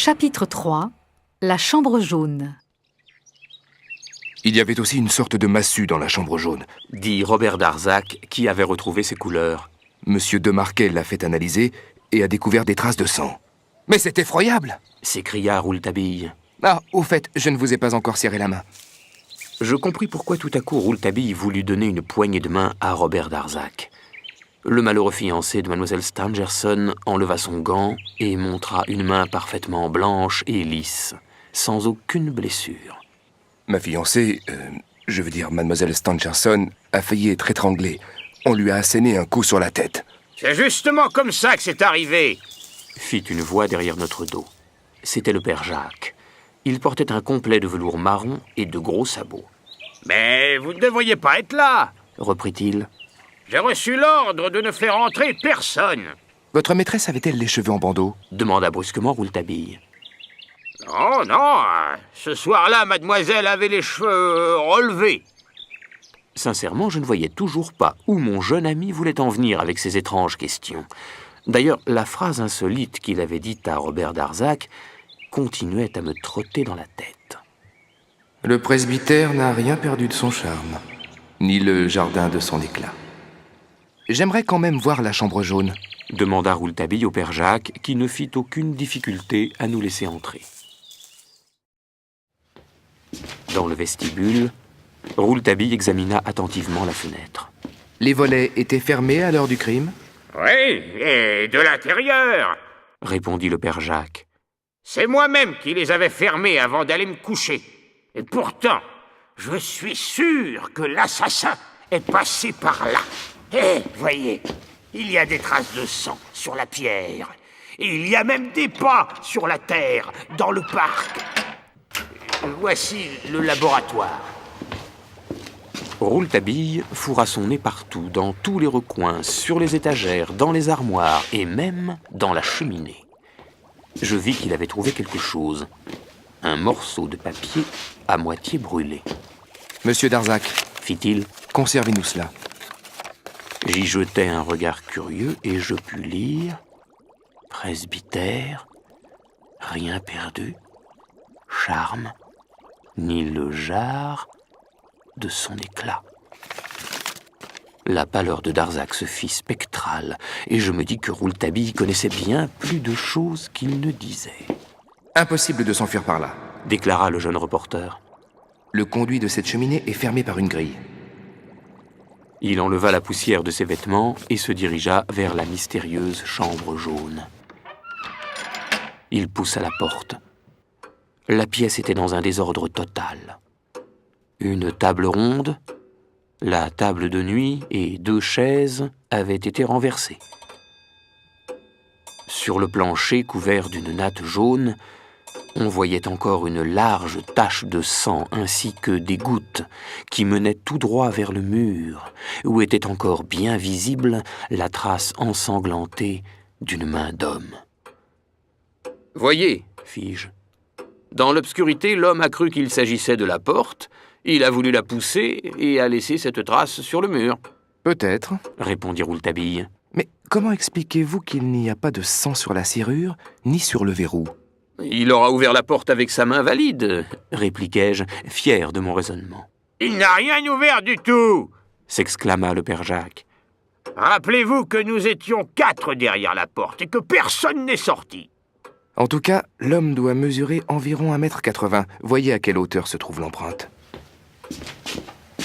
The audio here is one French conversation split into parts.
Chapitre 3. La chambre jaune. Il y avait aussi une sorte de massue dans la chambre jaune, dit Robert Darzac, qui avait retrouvé ses couleurs. Monsieur de Marquet l'a fait analyser et a découvert des traces de sang. Mais c'est effroyable! S'écria Rouletabille. Ah, au fait, je ne vous ai pas encore serré la main. Je compris pourquoi tout à coup Rouletabille voulut donner une poignée de main à Robert Darzac. Le malheureux fiancé de Mademoiselle Stangerson enleva son gant et montra une main parfaitement blanche et lisse, sans aucune blessure. Ma fiancée, je veux dire Mademoiselle Stangerson, a failli être étranglée. On lui a asséné un coup sur la tête. C'est justement comme ça que c'est arrivé, fit une voix derrière notre dos. C'était le père Jacques. Il portait un complet de velours marron et de gros sabots. Mais vous ne devriez pas être là, reprit-il. J'ai reçu l'ordre de ne faire entrer personne. Votre maîtresse avait-elle les cheveux en bandeau? Demanda brusquement Rouletabille. Non, ce soir-là, mademoiselle avait les cheveux relevés. Sincèrement, je ne voyais toujours pas où mon jeune ami voulait en venir avec ces étranges questions. D'ailleurs, la phrase insolite qu'il avait dite à Robert Darzac continuait à me trotter dans la tête. Le presbytère n'a rien perdu de son charme, ni le jardin de son éclat. J'aimerais quand même voir la chambre jaune, demanda Rouletabille au père Jacques, qui ne fit aucune difficulté à nous laisser entrer. Dans le vestibule, Rouletabille examina attentivement la fenêtre. Les volets étaient fermés à l'heure du crime? Oui, et de l'intérieur, répondit le père Jacques. C'est moi-même qui les avais fermés avant d'aller me coucher. Et pourtant, je suis sûr que l'assassin est passé par là. Eh, voyez, il y a des traces de sang sur la pierre. Et il y a même des pas sur la terre, dans le parc. Voici le laboratoire. Rouletabille fourra son nez partout, dans tous les recoins, sur les étagères, dans les armoires et même dans la cheminée. Je vis qu'il avait trouvé quelque chose. Un morceau de papier à moitié brûlé. « Monsieur Darzac, fit-il, conservez-nous cela. » J'y jetai un regard curieux et je pus lire « Presbytère, rien perdu, charme, ni le jard de son éclat. » La pâleur de Darzac se fit spectrale et je me dis que Rouletabille connaissait bien plus de choses qu'il ne disait. « Impossible de s'enfuir par là, » déclara le jeune reporter. « Le conduit de cette cheminée est fermé par une grille. » Il enleva la poussière de ses vêtements et se dirigea vers la mystérieuse chambre jaune. Il poussa la porte. La pièce était dans un désordre total. Une table ronde, la table de nuit et 2 chaises avaient été renversées. Sur le plancher couvert d'une natte jaune, on voyait encore une large tache de sang ainsi que des gouttes qui menaient tout droit vers le mur, où était encore bien visible la trace ensanglantée d'une main d'homme. « Voyez, fis-je, dans l'obscurité, l'homme a cru qu'il s'agissait de la porte, il a voulu la pousser et a laissé cette trace sur le mur. »« Peut-être, » répondit Rouletabille. « Mais comment expliquez-vous qu'il n'y a pas de sang sur la serrure, ni sur le verrou ?»« Il aura ouvert la porte avec sa main valide, répliquai-je, fier de mon raisonnement. « Il n'a rien ouvert du tout !» s'exclama le père Jacques. « Rappelez-vous que nous étions 4 derrière la porte et que personne n'est sorti. » En tout cas, l'homme doit mesurer environ 1,80 m. Voyez à quelle hauteur se trouve l'empreinte.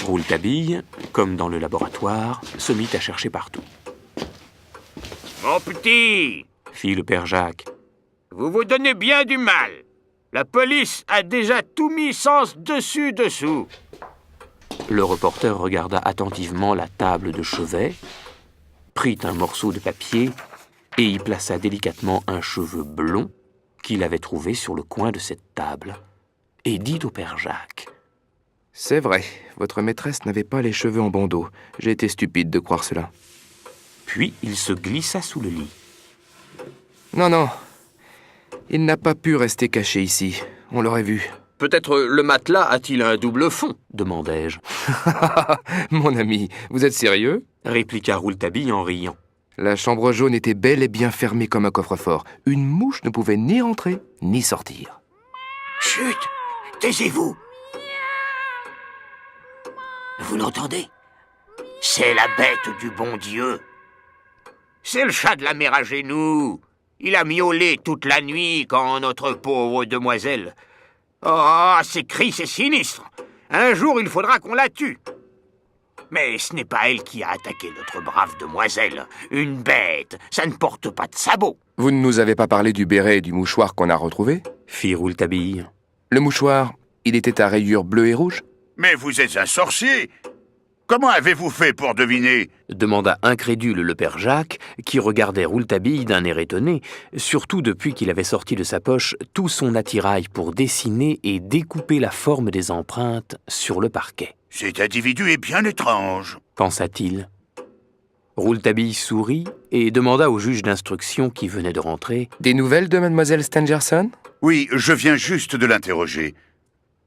Rouletabille, comme dans le laboratoire, se mit à chercher partout. « Mon petit, fit le père Jacques, vous vous donnez bien du mal. La police a déjà tout mis sens dessus-dessous. » Le reporter regarda attentivement la table de chevet, prit un morceau de papier et y plaça délicatement un cheveu blond qu'il avait trouvé sur le coin de cette table, et dit au père Jacques. « C'est vrai, votre maîtresse n'avait pas les cheveux en bandeau. J'ai été stupide de croire cela. » Puis il se glissa sous le lit. « Non, il n'a pas pu rester caché ici. On l'aurait vu. »« Peut-être le matelas a-t-il un double fond ?» demandai-je. « Mon ami, vous êtes sérieux ?» répliqua Rouletabille en riant. La chambre jaune était bel et bien fermée comme un coffre-fort. Une mouche ne pouvait ni rentrer, ni sortir. Chut! Taisez-vous! Vous l'entendez? C'est la bête du bon Dieu. C'est le chat de la mer à genoux. Il a miaulé toute la nuit quand notre pauvre demoiselle... Oh, ces cris, c'est sinistre. Un jour, il faudra qu'on la tue. Mais ce n'est pas elle qui a attaqué notre brave demoiselle. Une bête, ça ne porte pas de sabots. Vous ne nous avez pas parlé du béret et du mouchoir qu'on a retrouvé? fit Rouletabille. Le mouchoir, il était à rayures bleues et rouges? Mais vous êtes un sorcier! Comment avez-vous fait pour deviner? Demanda incrédule le père Jacques, qui regardait Rouletabille d'un air étonné, surtout depuis qu'il avait sorti de sa poche tout son attirail pour dessiner et découper la forme des empreintes sur le parquet. Cet individu est bien étrange, pensa-t-il. Rouletabille sourit et demanda au juge d'instruction qui venait de rentrer. Des nouvelles de mademoiselle Stangerson? Oui, je viens juste de l'interroger.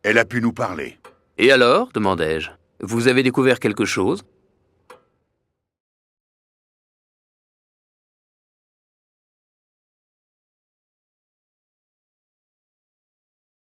Elle a pu nous parler. Et alors, demandai-je, vous avez découvert quelque chose?